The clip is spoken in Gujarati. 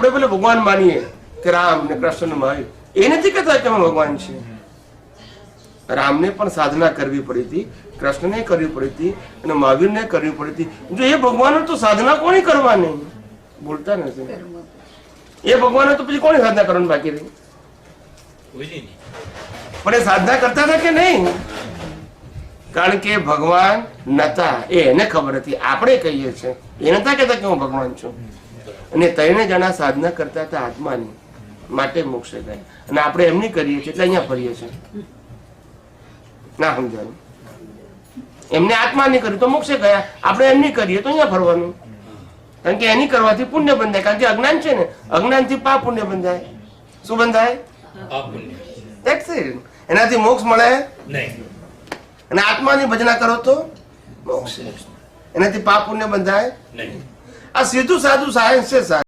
આપણે પેલા ભગવાન માનીએ કે રામ ને કૃષ્ણ મહાવીર, એ નથી કહેતા કે અમે ભગવાન છે. રામને પણ સાધના કરવી પડી હતી, કૃષ્ણને કરવી પડી હતી અને મહાવીરને કરવી પડી હતી. જો એ ભગવાન તો સાધના કોની કરવાની? બોલતા નથી. એ ભગવાન તો પછી કોની સાધના કરવાની બાકી રહી? પણ એ સાધના કરતા હતા કે નહીં? કારણ કે ભગવાન નતા, એને ખબર હતી. આપણે કહીએ છીએ, એ નતા કહેતા કે હું ભગવાન છું. અને 3 જણા સાધના કરતા હતા આત્માની, માટે મોક્ષે ગયા. અને આપણે એમની કરીએ છીએ એટલે અહીંયા ફરીએ છીએ. ના સમજાયું? એમને આત્માની કરી તો મોક્ષે ગયા, આપણે એમની કરીએ તો અહીંયા ફરવાનું. કારણ કે એની કરવાથી પુણ્ય બંધાય. કારણ કે અજ્ઞાન છે ને, અજ્ઞાનથી પાપ પુણ્ય બંધાય. શું બંધાય? એનાથી મોક્ષ મળે નહીં. અને આત્માની ભજના કરો તો મોક્ષ. એનાથી પાપ પુણ્ય બંધાય નહીં. આ સીધું સાધું સાયન્સ છે.